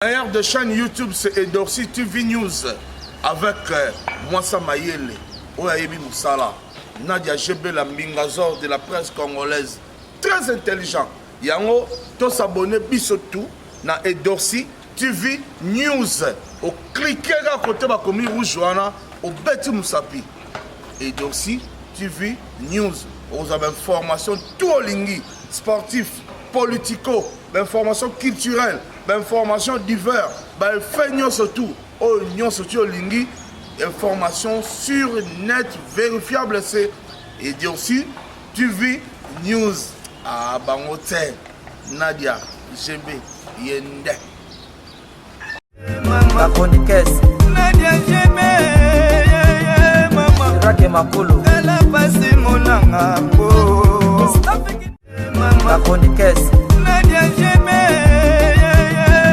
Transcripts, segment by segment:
D'ailleurs, de chaîne YouTube, c'est Edorsi TV News avec Mwassa Mayele, Oyayebi Moussala, Nadia Gébé, la Mbingazor de la presse congolaise. Très intelligent. Yango, tous s'abonner, bisotou, na Edorsi TV News. Au cliquer à côté de la commune rouge, au Betty Moussapi. Edorsi TV News. Vous avez information tout au lingui, sportif, politico, information culturelle, information diverses, fait surtout, surtout au lingui, information sur net, vérifiable, c'est Edorsi TV News. Ah, Bangote, Nadia, GB, Yende. La chroniqueuse Nadia GB, maman. Rake Makolo. Elle a passé mon angambo. La chroniqueuse Nadia GB,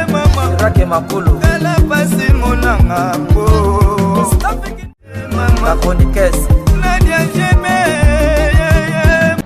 maman. Rake Makolo. Elle a passé mon angambo. La chroniqueuse Nadia GB.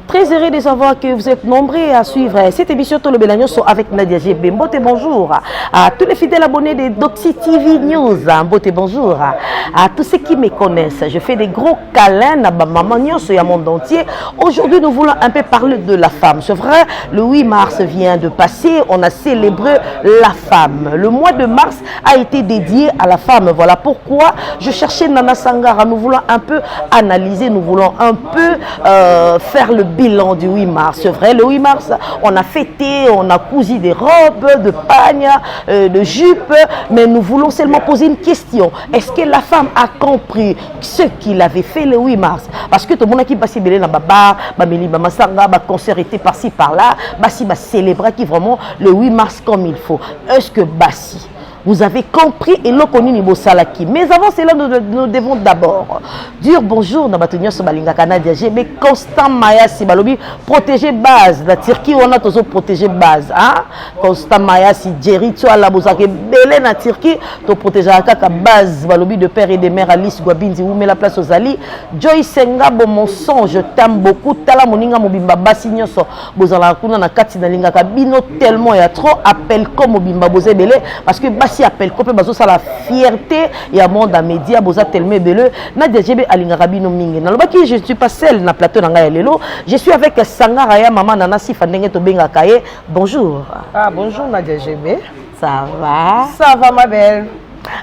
Très heureux de savoir que vous êtes nombreux à suivre cette émission Tolo Belagnoso avec Nadia GB. Mbote bonjour à tous les fidèles abonnés de Doxy TV News. Mbote bonjour à tous ceux qui me connaissent. Je fais des gros câlins à ma maman Nyonso et à monde entier. Aujourd'hui, nous voulons un peu parler de la femme. C'est vrai, le 8 mars vient de passer. On a célébré la femme. Le mois de mars a été dédié à la femme. Voilà pourquoi je cherchais Nana Sangara. Nous voulons un peu analyser, nous voulons un peu faire le bilan du 8 mars. C'est vrai, le 8 mars, on a fêté, on a cousu des robes, de pagnes, de jupes, mais nous voulons seulement poser une question. Est-ce que la femme a compris ce qu'il avait fait le 8 mars? Parce que tout le monde qui passe dans Baba, Bameli, Bamasanga, concert était par-ci par-là, Bassi va célébrer qui vraiment le 8 mars comme il faut. Est-ce que Bassi, vous avez compris et l'on connaît niveau salaki. Mais avant cela, nous devons d'abord dire bonjour dans Batonia Sobalinga Canada GB Constant Maya Sibalobi protéger base. La Turquie on a toujours protégé base. Hein? Constant Maya si Jerry tu as la bozake belé na Turquie to protéger la kaka base Balobi de père et de mère Alice Gwabinzi ou met la place aux Ali. Joy Senga bon mon son je t'aime beaucoup. Tala moninga mobimba basi nyoso bozala kuna na kati na linga kabino tellement il y a trop appel comme mobimba bozé belé parce que si appelle copé bazo ça la fierté et à monde à média boza tellement beleu Nadia GB alinga rabino mingi na lobaki je suis pas seule na plateau na lelo je suis avec Sangara ya maman Nana Sifa ndenge to benga kaye bonjour. Ah bonjour Nadia GB. Ça va? Ça va ma belle.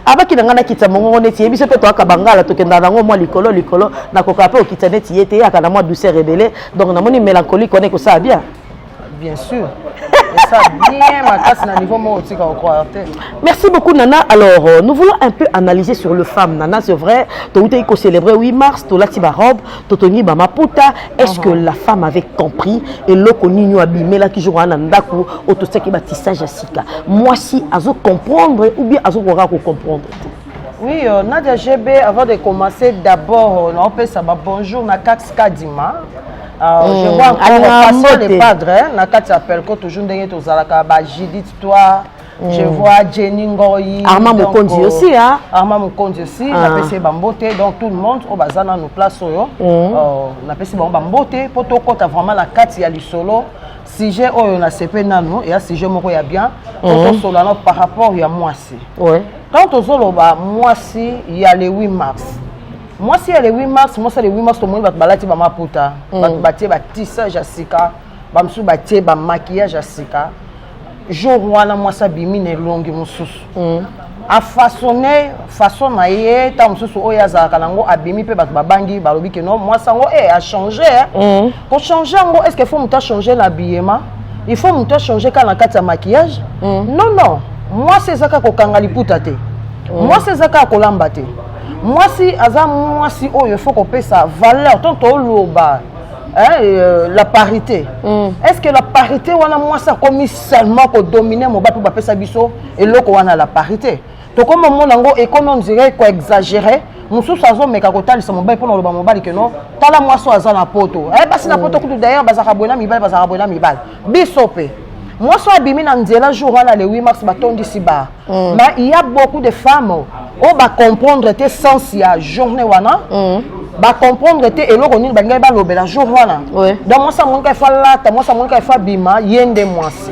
Abaki nanga na kita mongo neti yebiso pe to akabangala to kenda nango moi likolo na koka pe okita neti yete ya kana moi douceur rebelle donc na moni mélancolie connaît que ça bien. Bien sûr. Et ça bien ma casse na niveau moi aussi quand on croit. Merci beaucoup Nana. Alors nous voulons un peu analyser sur le femme Nana, c'est vrai. Tu as célébré 8 mars, tu as la robe, tu as ma maputa. Est-ce que la femme avait compris et le connu abîmé là qui joue en andaku au tout ce qui bâtissage asika. Moi si azo comprendre ou bien azo comprendre. Oui, Nadia GB, avant de commencer, d'abord, on peut savoir bonjour, Nakax Kadima. Je vois encore passer les padres, Nakat s'appelle toujours Judith toi. Je vois Jenny Ngoyi. Armand Mukonzi aussi, hein? Armand Mukonzi aussi, on a passé Bambote, donc tout le monde, au bazar nous place, on a passé Bambote, pour tout côté vraiment la carte, il y a le solo. Si j'ai on a CP nano, et si j'ai mon il y a bien, par rapport il y a moi aussi. Quand on solo moi aussi, il y a le 8 mars. Moi si il y a le 8 mars, moi c'est le 8 mars, tout le monde va balati ba maputa, va bâtir ba tissage Jessica, ba msu bâtir ba maquillage Jessica. Jour wana moi ça bimi ne longi mususu. A façonner façon na ye ta mususu oya za kanango abimi pe ba bangi ba lobi que non moi ça ngo a changé. Pour changer ngo est-ce qu'il faut muta changer l'habillement? Il faut muta changer quand la carte maquillage? Non non. Moi c'est ça ko kanga liputa te. Moi c'est ça ko lamba te. Moi si azam moi si oh il faut qu'on paie sa valeur tant au loba la parité. Est-ce que la parité wana moi ça comme seulement ko dominer mon bapu ba pesa biso et loko wana la parité. To comme mon nango et comme on dirait ko exagérer mususu azo meka ko talisa mon bapu pour loba mon bali que non tala moi so azana poto basi na poto kutu d'ailleurs bazaka boina mibal biso pe. Moi, soit abîmé dans le jour le 8 mars, mais il y a beaucoup de femmes qui vont comprendre tes sens, il y a journée, ba comprendre te eloko nini bangai ba lobela jour wana donc moi ça mon ka fa lata moi ça mon ka fa bima yende mwasi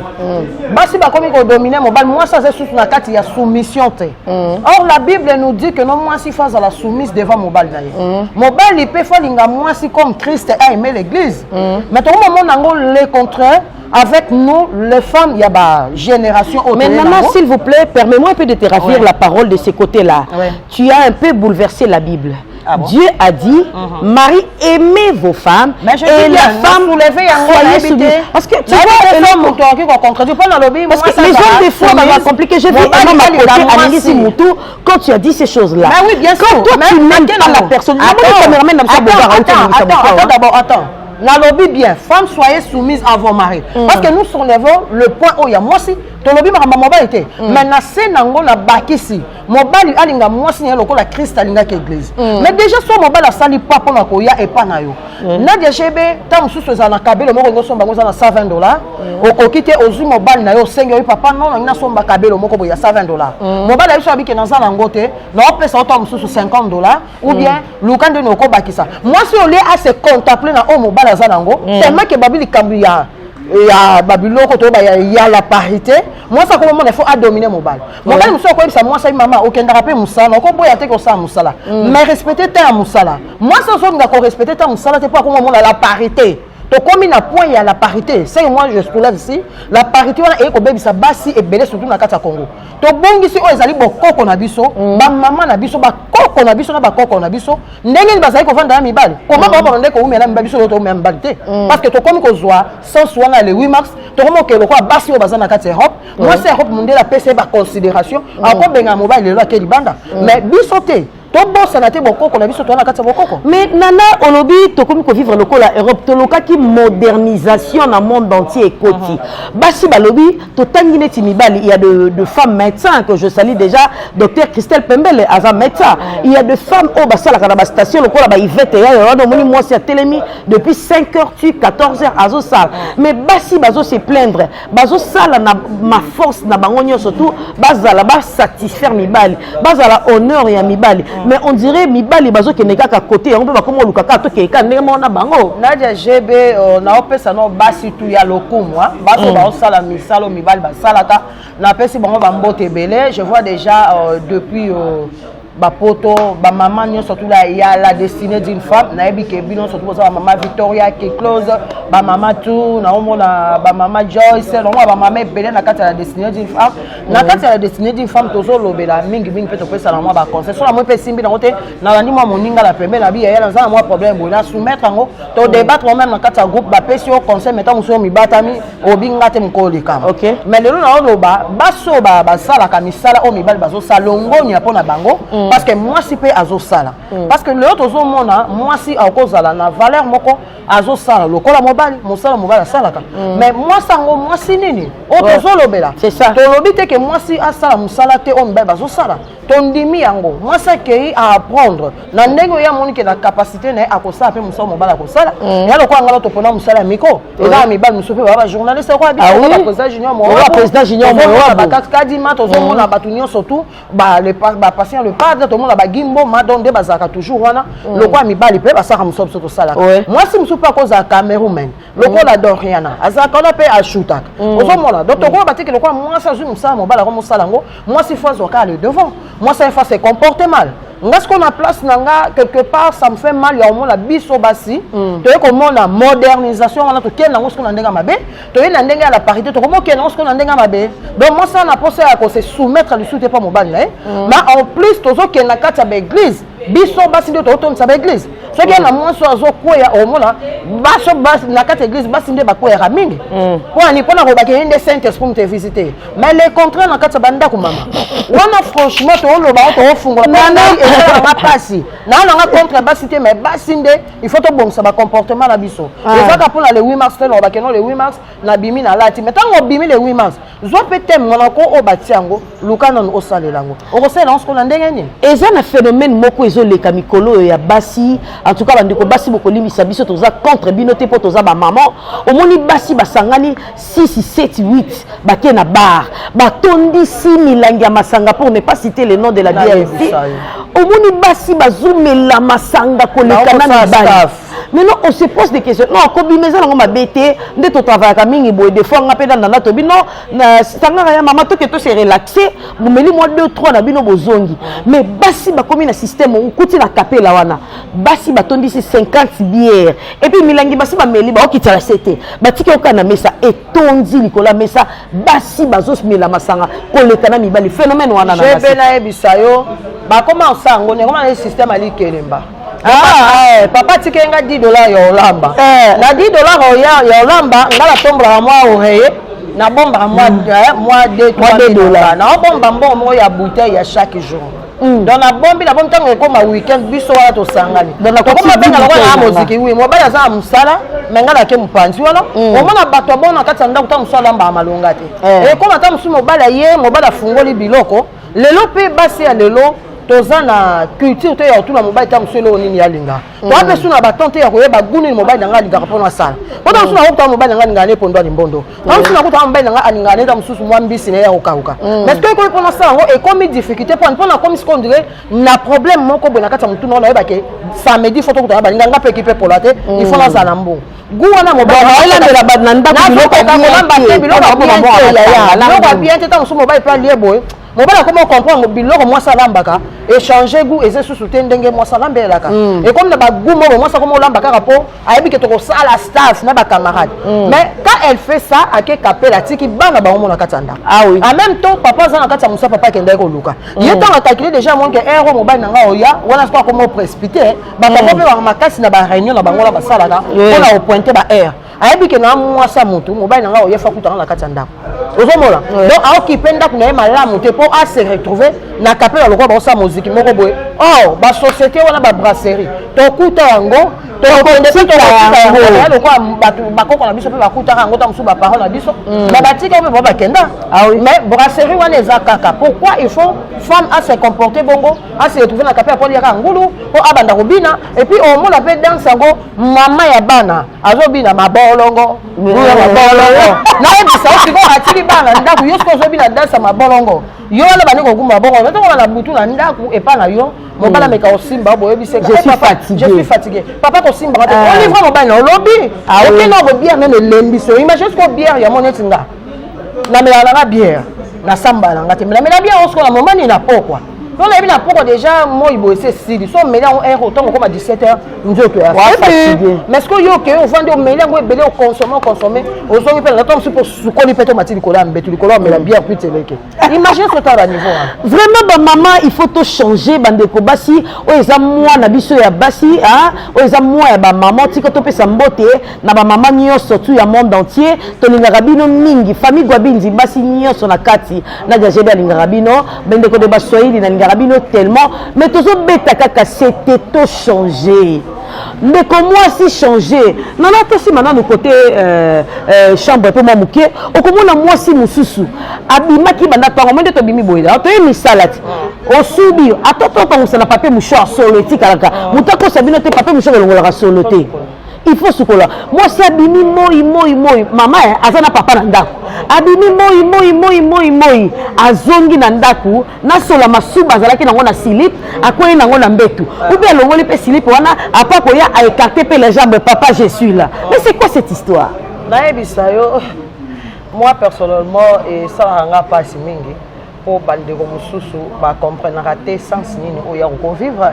basi ba komi ko dominer mobile moi ça c'est sous na kati ya soumission te or la Bible nous dit que non moi si face à la soumise devant mobile na ye mobile il peut faire linga moi si comme Christ a aimé l'église mais tout le monde nango le contraire avec nous les femmes il y a ba génération autre. Mais maman s'il vous plaît permets-moi un peu de te ravir la parole de ce côté-là. Tu as un peu bouleversé la Bible. Ah bon? Dieu a dit, Marie, aimez vos femmes et la femme soyez soumise. Parce que tu vois, parce que les hommes des fois vont compliquer. Je vais quand tu as dit ces choses-là. Oui, bien sûr. Quand toi tu n'aimes pas la personne, attends. La lobby bien, femmes soyez soumises à vos maris. Parce que nous soulevons le point où il y a moi aussi. Ton lobby m'a mobilité. Maintenant c'est nango na bakisi. Mobali alinga moi si le la Christ alinga église. Mais déjà so mobali sali pas pour na koya et pas na yo. Nadia Chebe tam sous za na kabelo moko ngoso bango za na $120. Okokite ozu mobali na yo sengo papa non na somba kabelo moko boya $120. Mobali ayo abike na za na ngote, na opesa auto sous $50 ou bien lukande no ko bakisa. Moi si on est à se contempler na o mobali za nango, tellement que babili kambiya ya babiloko to ba ya la parité moi ça comment il faut à dominer mobile mobile muso ko bisa moi ça maman okenda rapé musala ko boya te ko sa musala mais respecter ta musala moi ça so nga ko respecter ta musala c'est pas comment la parité to comme na point ya la parité c'est moi je soulève ici la parité wana e ko bebisa basi et belé surtout na kata Congo to bongisi o ezali bokoko na biso ba mama na biso ba koko na biso na ba koko na biso ndenge bazali ko vanda mibali comment ba bonde ko umela mibali biso to umela mibali te parce que to comme ko zwa sans wana le 8 mars to comme ke lokwa basi o bazana kata Europe moi c'est Europe mondial la PC ba considération encore benga mobile le ke libanda mais biso te. Mais Nana Olobi, tu comme vivre le la Europe, tu qui modernisation dans le monde entier. Basi Balobi, il y a de femmes médecins que je salue déjà, docteur Christelle Pembele, Aza médecin. Il y a de femmes au Bassala la station, le la Yvette, moi c'est Télémi depuis 5h, 14h à Zosal. Mais Basi Bazo se plaindre, Bazo Sala ma force, na bangonio surtout, Bazala ba satisfaire Mibali, Bazala honneur et Mibali. Mais on dirait mibali bazo ke neka ka côté on peut pas comme lukaka to ke ka ndemo na bango Nadia Chebe na opesa no basi tu ya lokumwa baso ba osala misalo mibali ba salata na pesi bango ba mbote belé je vois déjà depuis bapoto ba maman nyo surtout là il y a la destinée d'une femme na ebike bino surtout ça maman Victoria qui close ba maman tout na omona ba maman Joyce na ba maman belé na kati la destinée d'une femme na kati la destinée d'une femme tozo lobela mingi pe to pesa na moi ba conseil so la moi pe simbi na côté na ndi moi moninga la première na bi ya na za moi problème bo na soumettre ngo to débattre moi même na kati groupe ba pesi au conseil mettons so mi batami obinga te mkoli kama OK mais lelo na loba baso ba sala ka misala o mi bal bazo salongo nya pona bango parce que moi si pe azo sala parce que le autre mona moi si akozala na valeur moko azo sala lokola mobali mosala mobali sala ka mais moi sango moi si nini autre zo lobela c'est ça to lobite que moi si asala musala te on ba bazo sala tondimi yango moi ça que à apprendre na ndenge ya moni que na capacité na akosala pe musala mobali akosala ya lokola ngalo to pona musala miko et là mi bal musope ba journaliste ko abi ko président junior mo président junior mo ba kaskadi ma to zo mona batunyo surtout ba le ba patient le padre to mona ba gimbo ma donde bazaka toujours wana lokwa mi bali pe ba saka musope to sala moi si musope pas cause à Cameroun lokola Doriana azaka na pe a shootaka ozo mona donc to ko batiki lokwa moi ça zu musala mobali ko musala ngo moi si fois au cas le devant moi ça fois se comporter mal Parce qu'on a place nanga quelque part ça me fait mal ya omona biso basi to comment la modernisation on a to ken nango ce qu'on ndenga mabe to yena ndenga la parité to comment ken nango ce qu'on ndenga mabe donc moi ça na pensé à se soumettre à l'issue pas mobile mais en plus tozo ken na kati ya église biso basi nde to to sa église ce qui na moi so azo koya omona baso basi na kati église basi nde ba koya mingi pour ni pona ko ba ke inde saint esprit te visiter mais les contrats na kati banda ko mama wana franchement to lo ba to fungula ma passi na nga contre basité mais basinde il faut to bon ça ba comportement na biso et ça pour le 8 mars on ba ke non le 8 mars na bimi na lati mais tant on bimi le 8 mars zo peut-être monako o batiango lukana no osalela o ko sala on ko ndenge ni et ça na phénomène moko ezo le kamikolo ya basi en tout cas bandiko basi boko limisa biso toza contre binoté po toza ba maman au moni basi basangani 6 7 8 ba ke na bar ba tondi 6 milangi ya masanga pour ne pas citer le nom de la DRC omoni basi bazumela masanga kolekana mibali. Maintenant on se pose des questions. Non, kombinaison nango mabete, nde to travailler mingi boy des fois nga penda na to bino na sanga ya mama to que to se relaxer, mumeli moi 2 3 na bino bozongi. Mais basi ba komi na système on kuti na kapela wana. Basi ba tondi 50 bières et puis milangi basi ba meli ba okitala sete. Ba tiki okana mesa etondi likola mesa basi bazos mela masanga kolekana mibali phénomène wana na basi. Je bena ebisayo ba comment ça ngone comment le système ali kelemba. Papa tikenga $10 ya olamba. Na $10 ya olamba ngala tombra moi oreille na bomba moi $2 na bomba mbongo ya bouteille ya chaque jour. Donc na bombi tango ko ma weekend biso wala to sangani. Donc ko ma benga la muziki oui mo bala za musala mengala ke mupanzi wana. O mona bato bona kati nda kuta musala mba malonga te. E ko mata musu mo bala ye mo bala fungoli biloko. Lelo pe basi ya lelo toza na culture te ya tuna mobile ta muselo nini ya linga to ape suna batonte ya koyeba guni mobile nanga linga kapona sala oda suna ko mobile nanga linga ne pondo limbondo na suna ko mobile nanga aninga ne ta mususu mwa mbisi ne ya okauka mais que ko pona sala e comme difficulté pour comme ce qu'on dirait na problème moko bona kata mutu na yeba ke samedi photo ko ta balinga nga pe équipe pour la te il faut la sala mbo gu wana mobile na la bad na ndako biloko bien te ta mususu mobile pa liebo mobile comment comprendre biloko moi salambaka échanger goût et sous ndenge moi salambelaka et comme na ba goût moi ça comme olambaka rapport ayebi ke to ko sala staff na ba camarade mais quand elle fait ça ake kapela tiki bana ba omona katanda oui en même temps papa za na katsa musa papa kenda ko luka yeto na calculer déjà moins que euro mobile nanga oya wana pas comment précipiter ba papa pe ba makasi na ba réunion na bangola ba salaka ona o pointer ba air ayebi ke na moi ça mutu mobile nanga oya fa kutana na katanda ozomola donc aokipe ndako na ye malamu te pour à se retrouver na kapela lokwa ba sa musique moko boye oh ba société wana ba brasserie to kuta yango to konde pe to yango lokwa batu bakoko na biso pe bakuta yango ta musu ba parole na biso ba batika pe ba kenda mais brasserie wana eza kaka pourquoi il faut femme à se comporter bongo à se retrouver na kapela pour yaka ngulu pour abanda robina et puis au monde pe danse yango mama ya bana azobina mabolongo na ebisa otiko atili bana ndako yosko zobina danse mabolongo yo na bani ko kumba bongo to na butu na ndako e pa na yo mobala meka osimba boye bise je suis fatigué papa ko simba on livre mobile na lobby ok na go bière même lembi so imagine ce ko bière ya monetti nga na mela na bière na samba na ngate mela bière osko na moment ni na pokwa donc là il a pourquoi déjà moi il bosse si so mela on est autant comme à 17h nzoto ya fatigué mais ce que yo que on vend au mela go belé au consommer au so pe na tom pour sukoli peto matili kola mbetu likolo mela bière plus teleke imagine ce temps à niveau vraiment ba maman il faut to changer bande ko basi o eza moi na biso ya basi o eza moi ya ba maman tiko to pesa mbote na ba maman nyonso tout ya monde entier to lingaka bino mingi famille gwabinzi basi nyonso na kati na jajebe lingaka bino bande ko de basoyili na rabino tellement mais toujours bêta kaka c'était tout changé mais comme moi si changé non non si maintenant de côté chambre pour moi muké au comme moi si mususu abima ki banda to ngomende to bimi boyda to yemi salati au subi atoto to musana papier mouchoir solo tikalaka mutako sabino te papier mouchoir longola solo te il faut sukola moi si abimi moi mama azana papa na ndako abimi moi azongi na ndako na sola masuba azalaki nango na slip akoyi nango na mbetu ou bien longoli pe slip wana apa koya a écarter pe les jambes papa je suis là mais c'est quoi cette histoire na ebisa yo moi personnellement et ça ranga pas si mingi pour bandeko mususu ba comprendre rater sens nini oya ko vivre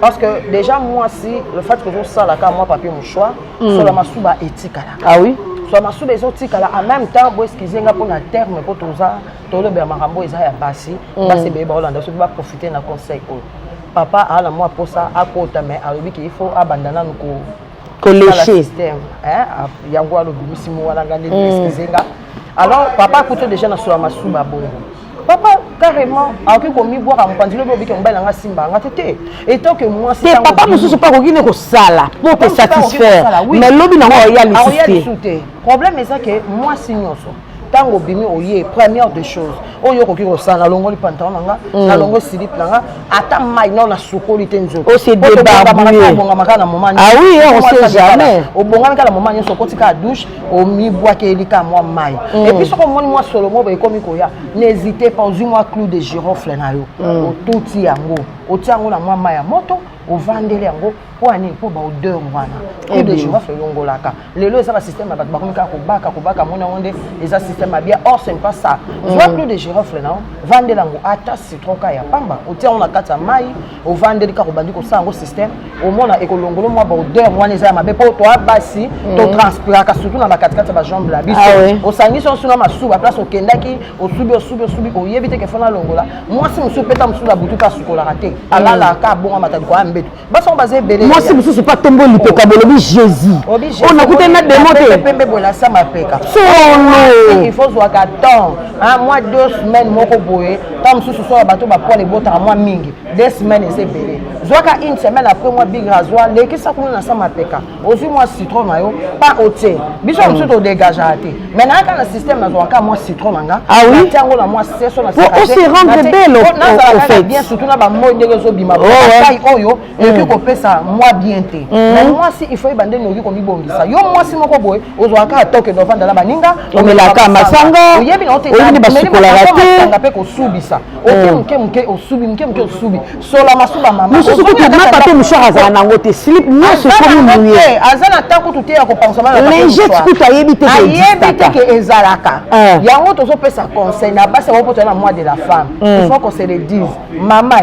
parce que déjà moi si le fait que je ça là quand moi papier mouchoir sur la masuba etikala oui sur la masuba etikala en même temps bo excuser nga pour na terme pour toza tolo be makambo eza ya basi basi be ba olanda so ba profiter na conseil ko papa ala moi pour ça à côté mais alobi qu'il faut abandonner nous ko lécher système yango alobi misimo wana ngandi excuser nga alors papa coûte déjà na sur la masuba bongo papa carrément akoki komi boire à mpandilo obi ke mbala nga simba nga tete et tant que moi c'est papa mususu pas kokine ko sala pour te satisfaire mais lobi nango ya lisité problème est ça que moi si nyonso tango bimi oye première des choses oyo koki kosala longoli pantalon nanga na longo slip nanga ata mai non na sukoli tenzo o se débarbouiller bonga makana moment ah oui on sait jamais au bonga makana moment nyoso kotika douche au mi bois ke elika moi mai et puis soko moni moi solo mo ba komi koya n'hésitez pas aux moi clou de girofle na yo o tuti yango o tiango na moi mai ya moto o vandele yango po ani po ba odeur wana clou de girofle longolaka lelo ça va système ba bakomika kobaka mona onde eza système bien or c'est pas ça soit clou de girofle na vandele yango ata citron ka ya pamba o tiango na kata mai o vandele ka kobandi ko sango système au mona ekolongolo moi ba odeur wana eza mabe po to abasi to transpire ka surtout na ba katikata ba jambe la biso o sangi so suna masuba place o kendaki o subi o yebite ke fona longola moi si musu peta musu la butuka sukola raté alala ka bonga matali ko ambeto baso basé belé moi si musu pas tombo lipeka bolobi Jésus on a coûté mettre des mots pembe bola sa mapeka solo il faut voir qu'à temps moi 2 semaines moko boye tant musu so bato ba poil bota moi mingi 2 semaines c'est belé zoaka une semaine après moi big rasoir leki sa kuna na sa mapeka aussi moi citron na yo pas ôter biso musu to dégage raté maintenant quand le système na zoaka moi citron nanga tiango na moi c'est na ça on se rendre belle au fait bien surtout na ba mo ndenge zo bima oyo et ko pesa moi bien té mais moi si il faut ibande no ko mi bongisa yo moi si moko boy ozoaka toke do vanda la baninga omelaka masanga oyebi na oyini basukola raté ngapé ko subisa oke osubi sola masuba mama mususu ko na pape mouchoir azana nango te slip nyonso komi mouillé azana tanko tout ya ko penser mal lingette kuta yebite ke ezalaka yango tozo pesa conseil na base ko potana moi de la femme il faut qu'on se le dise mama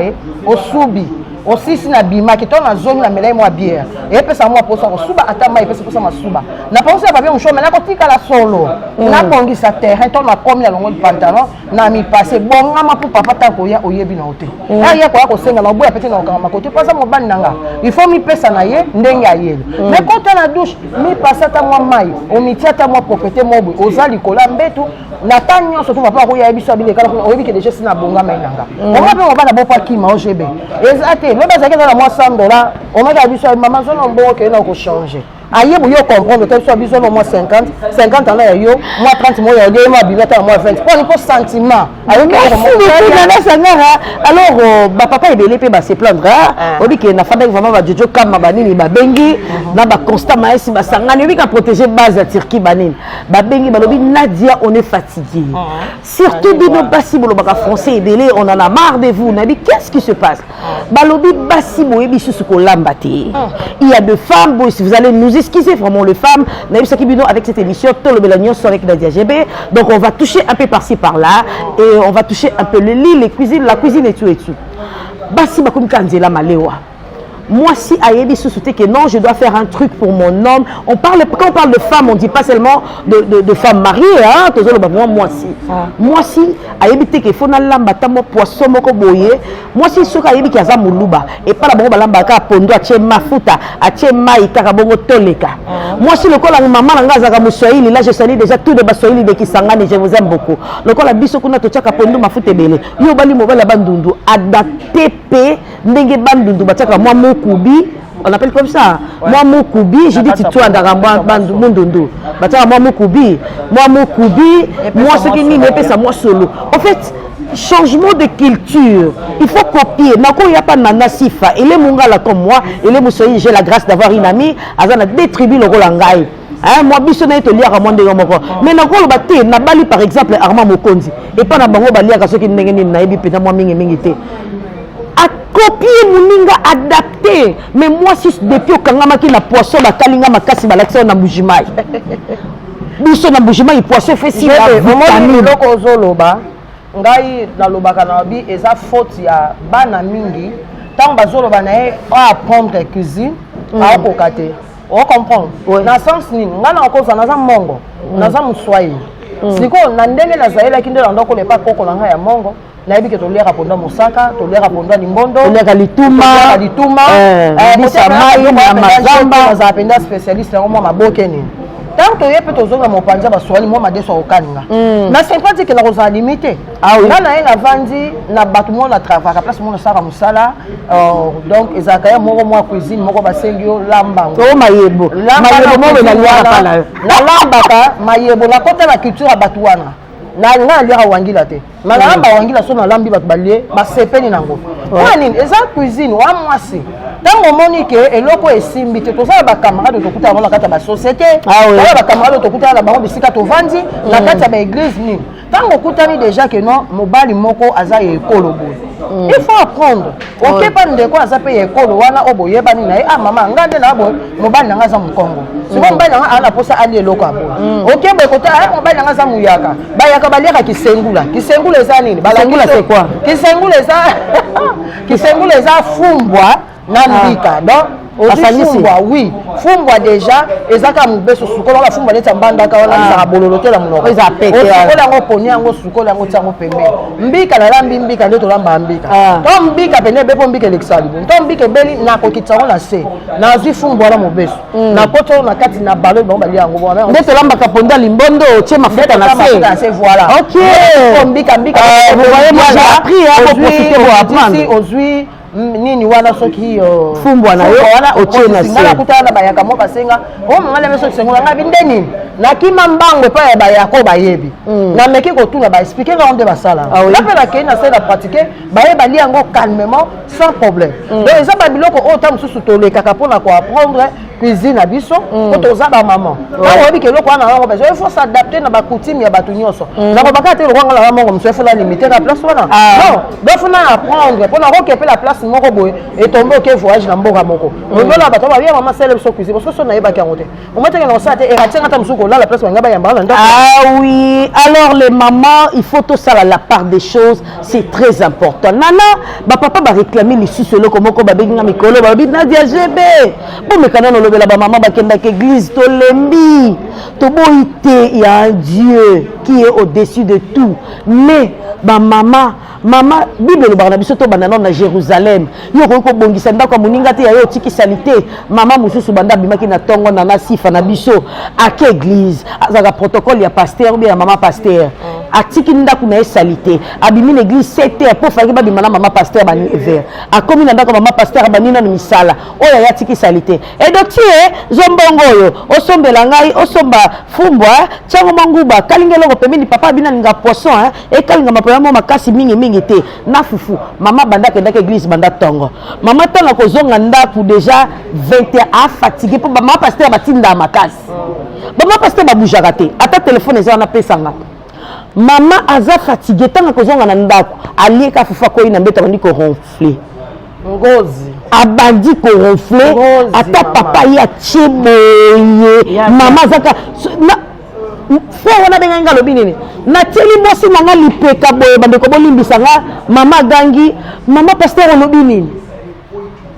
osubi aussi si na bima ki tona zone na melai moi bière et pesa moi posa ko suba atama et pesa posa masuba na penser pas bien on show mais na ko tika la solo na kongi sa terrain tona komi na longo pantalon na mi passer bon ngama pour papa ta ko ya oyebi na ote ya ko senga na boya pete na okanga makote pasa mo ban nanga il faut mi pesa na ye ndenge ayele mais quand na douche mi pasa ta moi mai o mi tiata moi propriété mo bo ozali kola mbetu na tanyo surtout papa ko ya biso bile kala oyebi ke déjà sina bonga mai nanga on va pe mo bana bo pa ki ma ogb exactement le bas à moi $100 on m'a dit ça maman son bon que non changer aïe vous comprendre que soit besoin au moins 50 ans là yo moi 30 mois yo moi bilata moi 20 pour sentiment alors papa est belé pe ba se plaindre on dit que na fanda vraiment ba jojo kama banini ba bengi na ba constat maïs ba sangani oui ka protéger base à Turquie banini ba bengi ba lobi Nadia on est fatigué surtout bino basi bolo ba français belé on en a marre de vous na dit qu'est-ce qui se passe ba lobi basi boye bisu ko lambati il y a deux femmes si vous allez nous excusez vraiment les femmes avec cette émission Tolo Belagnon sur avec Nadia GB. Donc on va toucher un peu par-ci par-là et on va toucher un peu le lit, les cuisines, la cuisine et tout et tout. Basi bakum kanzela malewa. Moi, si Ayebi se souhaitait que non, je dois faire un truc pour mon homme. Quand on parle de femme, on ne dit pas seulement de femme mariée. Hein? Moi, si Ayebi te que fona lamba tamo poisson moko boye. Moi, si ce Ayebi qui a za muluba et pas la bongo lamba ka pondo ache mafuta ache mai kaka bongo toleka. Moi, si le col la maman langa zaka muswahili, là je salue déjà tous les baswahili de Kisangani, je vous aime beaucoup. Le col la biso kuna to chaka pondo mafuta bele. Yo bali mobile bandundu adapté pe ndenge bandundu bataka moi Kubi, on appelle comme ça. Ouais. Moi Moukubi, j'ai dit tu as un Mundundu. Moi Moukubi, moi ce qui n'est pas ça, moi solo. En fait, changement de culture. Il faut copier. Nako il y a pas nana sifa. Il est mungala comme moi. Il est moussoyi. J'ai la grâce d'avoir une amie. Azana détribu le rolangai. Hein, moi bisonné te lire à mon de moko. Mais nako le baté na bali par exemple Armand Mokonzi. Et pas na bango bali à ceux qui n'engeni na ebi pena moi mingi te. Copier muninga adapté mais moi si depuis au kangama qui la poisson la kalinga makasi balakisa na mbujimai biso na mbujimai poisson fait si la vitamine loko zoloba ngai na lobaka na bi eza faute ya bana mingi tant bazoloba na e apprendre cuisine a kokate on comprend na sens ni ngana koza na za mongo na za muswai siko na ndenge na zaela kinde na ndoko le pa koko na ya mongo na yebi ke tolera ponda mosaka tolera ponda limbondo tolera lituma bisa mai na mazamba za penda spécialiste na moi maboke ni tant que yepe tozonga mopanza baswali moi madeso okaninga na sympathie que na koza limité na ena vandi na batu mo na travail à place mo na sara musala donc ezaka ya moko moi cuisine moko basengio lambango to mayebo mo na liaka pala na lambaka mayebo na kota la culture batu wana na nga liaka wangila te malanga ba wangila so na lambi ba balie ba sepeni nango nini eza cuisine wa mwasi tango monique eloko esimbi te tosala ba camarade tokuta na kata ba société ba camarade tokuta na bango bisika to vandi na kata ba église nini tango kutani déjà que non mobali moko aza ekolo boy il faut apprendre OK pas ndeko aza pe ekolo wana oboyeba ni na ah mama ngande na boy mobali nanga za mukongo siko mobali nanga ala posa ali eloko abo OK boy kota ah mobali nanga za muyaka bayaka baliaka kisengula eza nini kisengula c'est quoi kisengula eza fumbwa na mbika donc fumbwa oui fumbwa déjà ezaka mubeso sukola la fumbwa neta mbandaka wana za bololote la munoko eza peke sukola ngo poni yango sukola ngo tsango pembe mbika la lambi mbika ndeto lamba mbika to mbika pene bepo mbika lexali to mbika beli na ko kitsango na se na zwi fumbwa la mubeso na poto na kati na balo ba bali yango bona ndeto lamba kaponda limbondo tie mafuta na se voilà OK mbika vous voyez moi j'ai appris à profiter pour apprendre aujourd'hui nini wana soki fumbwa na yo otie na se ngala kutana bayaka mo basenga o mangala meso kisengola ngabi ndeni na kima mbango pa ya bayako bayebi na meki ko tuna ba expliquer nga onde basala la pe la kena c'est la pratiquer bayeba li yango calmement sans problème donc eza ba biloko o ta mususu toleka ka pona ko apprendre cuisine à biso ko toza ba maman ba obi ke loko wana ngo beso il faut s'adapter na ba coutume ya batu nyonso na ko bakate loko ngala mongo mso faut la limiter la place wana non donc faut na apprendre pona ko kepe la place moko boy et tomber au voyage na mboka moko ngolo bato ba bien maman célèbre so cuisine parce que so na yeba kangote o mette que non ça te et ratia ngata musuko là la place ngaba yamba na ah oui alors les mamans il faut tout ça la part des choses c'est très important nana ba papa ba réclamer les sous solo komoko ba benga mikolo ba bi Nadia GB bon me kana no lobela ba maman ba kenda ke église to lembi to boité il y a un Dieu qui est au-dessus de tout mais ba maman Bible le barna biso to banana na Jérusalem yo ko bongisa ndako moninga te ya yo tiki salité mama mususu banda bimaki na tongo na sifa na biso ake église azaka protocole ya pasteur bien mama pasteur atiki ndako na salité abimi l'église 7h pour faire ba bimana mama pasteur bani vert akomi na ndako mama pasteur bani na misala oya ya tiki salité et donc zombongo yo osombela ngai osomba fumbwa tsango manguba kalingelo ko pemini papa bina nga poisson et kalinga mapoyamo makasi mingi te na fufu mama banda kenda ke église banda tongo mama tana ko zonga ndaku déjà 21 a fatigué pour mama pasteur batinda makasi mama pasteur babujaka te ata téléphone eza na pesanga mama aza fatigué tanga ko zonga na ndaku alieka fufu ko ina mbeta bandi ko ronfler ngozi abandi ko ronfler ata papa ya cheboye mama zaka faut wana benga ngalo binini na teli mosi nanga lipeka boye bandeko bolimbisa nga mama gangi mama pasteur olobi nini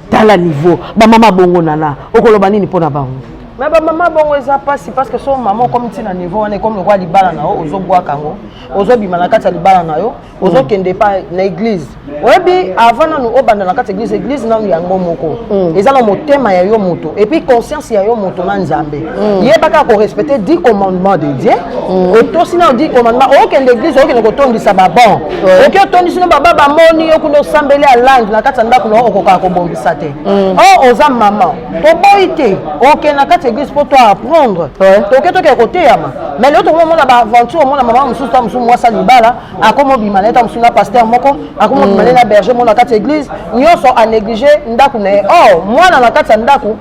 tala niveau ba mama bongo nana okoloba nini pona bango mais ba mama bongo eza pasi parce que son maman comme tina niveau wana comme le roi libala na o ozo bwa kango ozo bima na kati libala na yo ozo kende pa na église oyebi avant na nous obanda na kati église na yango moko eza na motema ya yo moto et puis conscience ya yo moto na nzambe yebaka ko respecter 10 commandements de Dieu et to sina 10 commandements o kende église o kende ko tondisa ba bon o ke tondisa no baba ba moni yo kuno sambele ya langue na kati ndako no okoka ko bombisa te o oza maman to boité o ke na kati église pour toi apprendre to ke to ke côté yama mais l'autre moment na ba aventure mo na maman mususu ta mususu moi salibala akomo bimaneta mususu na pasteur moko akomo na berger mon na kati église nyonso a négligé ndaku na mwana na kati ndaku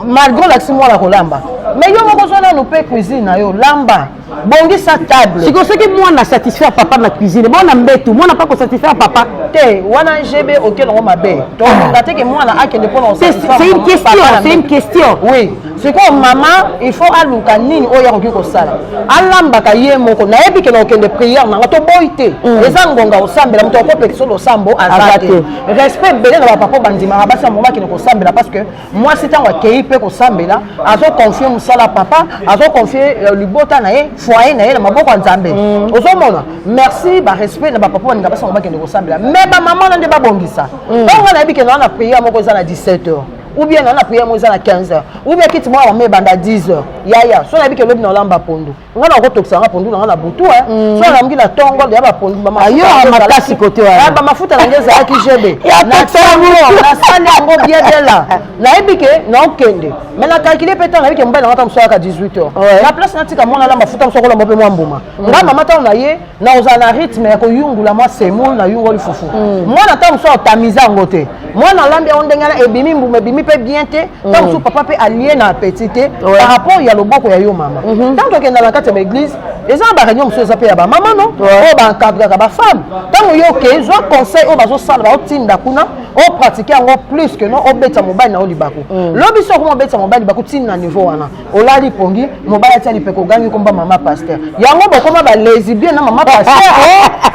malgré l'action mwana kolamba mais yo moko zona no pe cuisine na yo lamba bongisa table siko soki mwana satisfaire papa na cuisine mwana mbetu mwana pas ko satisfaire papa te wana GB auquel on m'appelle donc ngate que mwana akende pour c'est une question oui c'est comme maman il faut aluka nini oya ko kiko sala alamba ka ye moko na yebi ke na okende prière na to boité eza ngonga osambela mto ko petso lo sambo azate respect belé na papa bandima basa moma ki ko sambela parce que moi c'est un akei pe ko sambela azo confier musala papa azo confier libota na ye foyer na ye na maboko nzambe ozomona merci ba respect na papa bandima basa moma ki ko sambela mais ba maman na nde ba bongisa donc na yebi ke na prière moko za na 17h ou bien na prière moi à 15h ou bien quitte moi on banda 10h yaya so na bi ke lobi na lamba pondu ngana ko tokisa nga pondu na butu so na mgi na tongo ya ba pondu ba ayo makasi côté wa ba mafuta na ngeza ya kijebe na tongo na sane ngo bien là na ebike na okende mais na calculer peut-être na bi ke mbala ngata mso ka 18h na place na tika mona la mafuta mso ko la mpe mwa mbuma nga mama ta na ye na ozana rythme ko yungula moi semol na yungoli fufu mwana ta mso tamiza ngote mwana lambi ondengana ebimi mbuma ebimi pe bien te tant que papa peut allier na petite par rapport ya loboko ya yo mama tant que dans la carte de l'église les gens ba réunion monsieur zape ya ba maman non o ba encadrer ba femme tant yo ke zo conseil o ba zo sala ba otinda kuna o pratiquer encore plus que non o beta mobile na o libako lobi so ko beta mobile libako tinna niveau wana o la li pongi mobile tani pe ko gangi ko ba mama pasteur yango bo koma ba lesbien na mama pasteur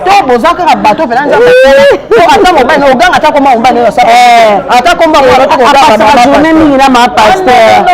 to bozaka ka bato pe nza to ata mobile no ganga ata ko ma mobile no sa ata ko ma ko ko la journée mingi na mama pasteur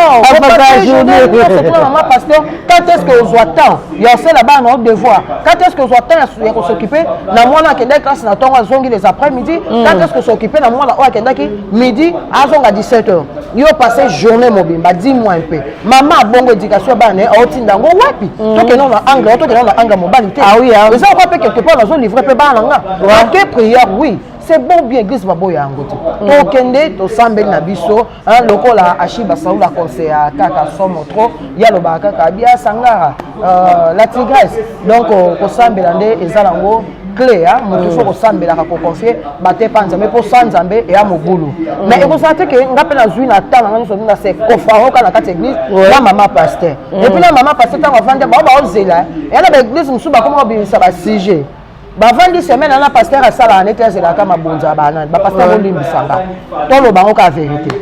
la journée maman pasteur quand est-ce que vous attend ya c'est là-bas non devoir quand est-ce que vous attend ya ko s'occuper na mwana kende classe na tonga zongi les après-midi quand est-ce que s'occuper na mwana o kende ki midi azonga 17h yo passer journée mobimba dis-moi un peu maman bongo éducation bana o tindango wapi to ke non na angle to ke non na angle mobilité ah oui mais ça on peut quelque part dans livrer pe bana nga que prière oui c'est bon bien église babo ya ngote to kende to sambeli na biso lokola ashiba saula conseil kaka somo trop ya lo ba kaka bia sangara la tigresse donc ko sambela nde ezalango clé il faut ko sambela ko confier bate panza mais pour sanzambe et a mogulu mais il faut savoir que ngape na zui na tana ngani so na se kofaro kana kati église la maman pasteur et puis la maman pasteur tant vendre ba ozela et na église musuba comment bien ba sujet ba vandi semaine na pasteur a sala na tese la kama bonza bana ba pasteur olimbi sanga to lo bango ka vérité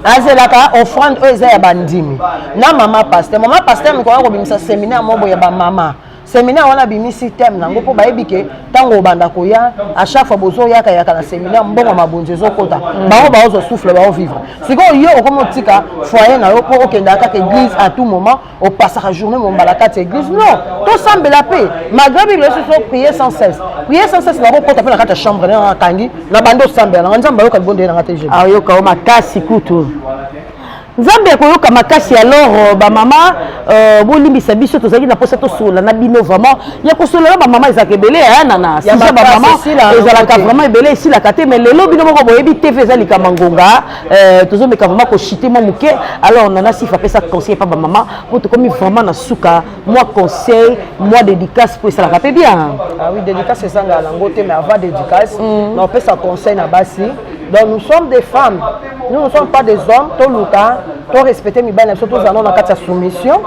azela ka offrande eza ya bandimi na maman pasteur me ko bimisa séminaire mobo ya ba mama séminaire wana bimisi thème nango po bayebike tango banda koya à chaque fois bozo yaka na séminaire mbongo mabonje zokota bango baozo souffle bao vivre siko yo okomo tika foyer na yo po okenda ka église à tout moment au passage journée mon balaka église non to semble la paix malgré le so prier sans cesse na ko kota pe na kata chambre na kangi na bando semble na nzamba yo ka bonde na kata je ah yo ka o makasi kutu Nzambe koyoka makasi alors ba mama bolimbisa biso tozaki na posa to sola na bino vraiment ya ko sola ba mama ezaka ebele ya nana si ba mama ezalaka vraiment ebele ici la kate mais lelo bino moko boyebi TV ezali kamangonga tozomeka vraiment ko chiter mo muke alors nana si fa pesa conseil pas ba mama pour te comme vraiment na suka moi conseil moi dédicace pour ça la kate bien ah oui dédicace c'est ça la ngote mais avant dédicace on pesa conseil na basi donc nous sommes des femmes nous ne sommes pas des hommes to luka to respecter mi bana surtout za na kati ya soumission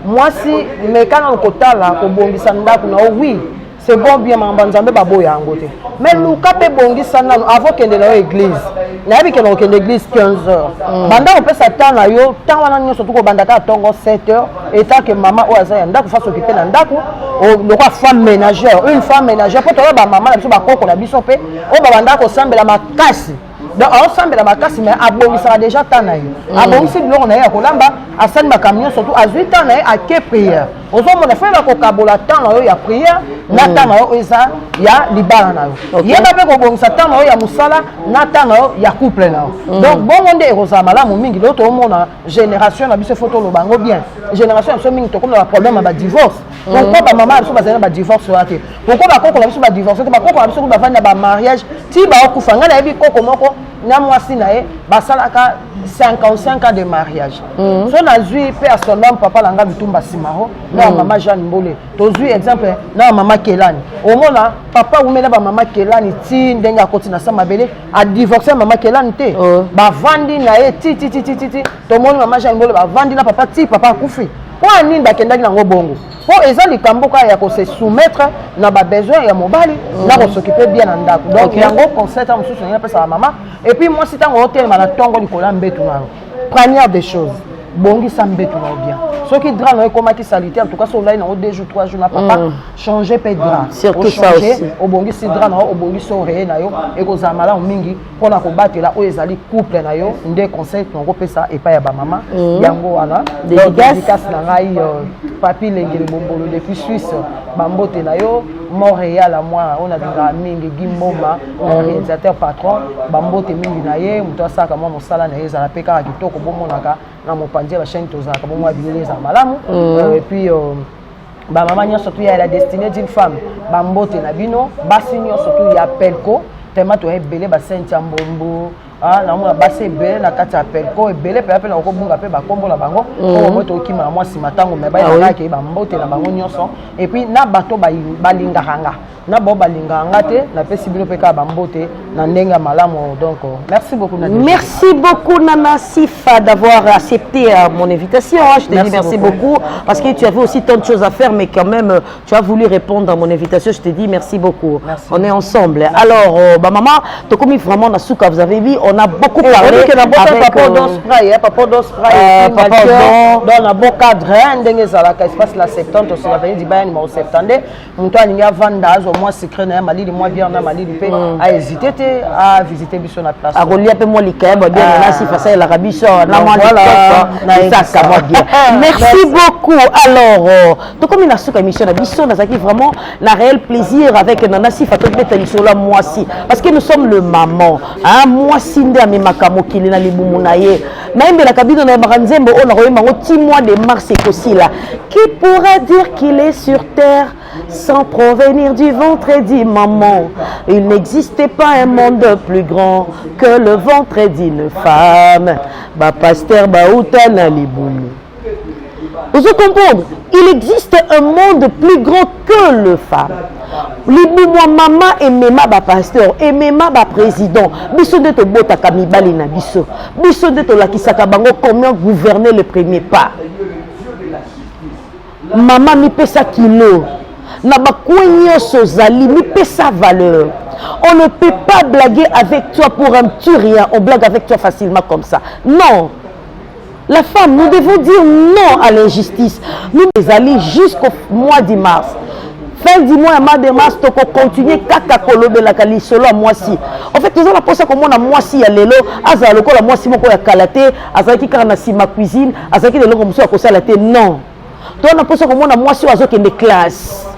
moi si mais quand on kotala ko bongisa ndako na oui c'est bon bien mamba nzambe baboya ngote mais luka pe bongisa na avant kende na église na yebi kende okende église 15h banda on peut s'attendre na yo tant wana nyo surtout ko banda ka tongo 7h et tant que maman o azaya ndako fa s'occuper na ndako le roi femme ménagère une femme ménagère pour to ba maman na biso ba koko na biso pe o ba banda ko sambela makasi donc ensemble la makasi mais abongisa déjà tanayo abongisi biloko na ye kolamba asani makamio surtout a 8 ans na ye a ke prière ozomona fela ko kabola temps na yo ya prière na temps na yo eza ya libala na yo yeba pe ko bongisa temps na yo ya musala na temps na yo ya couple na yo donc bongo nde ekozala malamu mingi lo to mona génération na biso photo lo bango bien génération so mingi to comme na problème ba divorce pourquoi ba maman biso bazana ba divorce waté pourquoi ba koko na biso ba divorce ba koko na biso ba vanda ba mariage ti ba okufanga na yebi koko moko na mwasi na ye basalaka 55 ans de mariage so na zui pe asondam papa langa bitumba simaro na mama Jeanne Mbole to zui exemple na mama Kelani omona papa umela ba mama Kelani ti ndenga koti na samabele a divorcer mama Kelani te ba vandi na ye ti to moni mama Jeanne Mbole ba vandi na papa ti papa kufi kwa nini bakendaki nango bongo po eza likambo ka ya ko se soumettre na ba besoin ya mobali na ko s'occuper bien na ndako donc yango conseil ta mususu na pesa mama et puis moi si tango hotel na tongo likola mbetu na première des choses bongisa mbetu na bien ceux qui drap non comment qui salité en tout cas sur là il 2 jours 3 jours na papa changer pe drap surtout ça aussi au bongi si drap na au bongi so ré na yo et ko zamala mingi pona ko batela o ezali couple na yo nde conseil non ko pesa et pas ya ba maman yango wana dédicace na ngai papi lengele bombolo depuis Suisse bambote na yo Montréal à moi on a dinga mingi Gimboma réalisateur patron bambote mingi na ye muto saka mo mosala na yeza la peka kitoko bomonaka na mopanzi la chaîne tozaka bomo abileza malamu et puis ba maman nyo surtout ya la destinée d'une femme bambote na bino basi nyo surtout ya pelko tellement to ebele ba senti ambombo na mona basi ebele na kati ya pelko ebele pe na ko bunga pe ba kombo na bango o moto okima na mwasi matango me ba ya ke bambote na bango nyonso et puis na bato balinga hanga na bo balinga ngate na pesi bilo pe ka bambote na ndenga malamu donc merci beaucoup Nana. Merci beaucoup Nana Sifa d'avoir accepté mon invitation. Je te dis merci beaucoup parce que tu avais aussi tant de choses à faire mais quand même tu as voulu répondre à mon invitation. Je te dis merci beaucoup. Merci. On est ensemble. Merci. Alors maman, tu comme vraiment na souka vous avez vu, on a beaucoup parlé que avec papa dans spray papa dans spray dans un bon cadre ndenge za la espace la 70 on va dire ba numéro 70 muto alinga vanda au moins secret na mali moi bien na mali pe a hésité à visiter biso na place a relier pe moi likaye ba bien na si face la rabiso na moi ça ça va bien. Merci beaucoup. Alors to comme na souka émission na biso na zaki vraiment la réel plaisir avec Nana Sifa to beta lisola moi si parce que nous sommes le maman hein moi si nde amemaka mokili na libumu na ye na imbe la kabino na baranzembo on a royema ngo 6 mois de mars et kosila qui pourra dire qu'il est sur terre sans provenir du ventre dit maman. Il n'existait pas un monde plus grand que le ventre d'une femme. Ba pasteur Baouta na libumu. Vous comprenez? Il existe un monde plus grand que le femme. Libumu maman et mema ba pasteur et mema ba président. Biso de to bota kamibali na biso. Biso de to lakisaka bango comment gouverner le premier pas. Maman mi pesa kilo. Na bakwenyo sozali mi pesa valeur. On ne peut pas blaguer avec toi pour un petit rien. On blague avec toi facilement comme ça. Non. La femme, nous devons dire non à l'injustice. Nous allons jusqu'au mois de mars. Fin du mois de mars, tu peux continuer kaka kolobe la kali solo à moi si. En fait, nous allons penser comment on a moi si à l'élo, à la moi si mon ko ya kalaté, à ça qui carna si ma cuisine, à ça qui de l'homme à ça la non. Tu on a pensé comment on a moi si à qui des classes.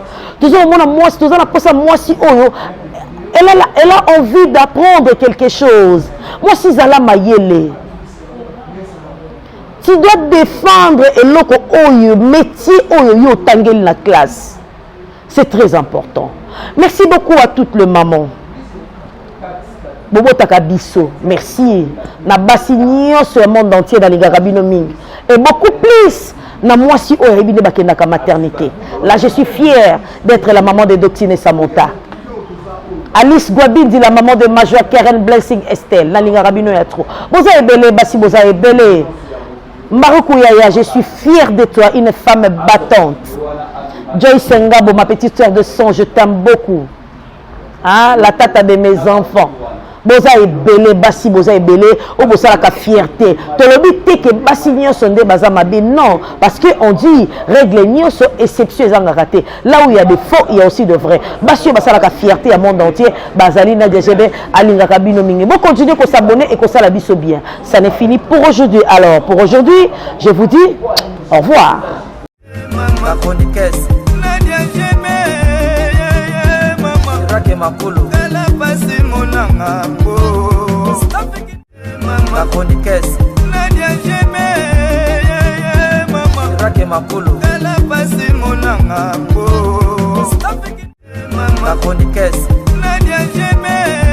Toujours on a moi si, toujours on a pensé moi si oyo. Elle a envie d'apprendre quelque chose. Moi si zala mayele. Tu dois défendre et loko oyo métier oyo yo tangel la classe. C'est très important. Merci beaucoup à toutes les mamans. Bobo Takabiso, merci. Na basignon sur le monde entier dans les Garabino Ming. Et beaucoup plus. Na moi si au rébine bakendaka maternité. Là je suis fière d'être la maman de Doctine Samantha. Alice Guabin dit la maman de Major Karen Blessing Estelle. Na linga Rabino ya trop. Boza ebele basi boza ebele. Maruku Yaya, je suis fière de toi, une femme battante. Joyce Ngabo, ma petite soeur de sang, je t'aime beaucoup. Hein? La tata de mes enfants. Boza est belé, basi boza est belé, ou boza la fierté. Tu le dis que basi nyo sonde baza mabe. Non, parce qu'on dit règle nyo so exception en raté. Là où il y a des faux, il y a aussi de vrais. Basi boza la fierté à monde entier. Bazali na djebe alinga kabino mingi. Bon continuez qu'on s'abonner et qu'on ça la biso bien. Ça n'est fini pour aujourd'hui. Alors pour aujourd'hui, je vous dis au revoir. Nadia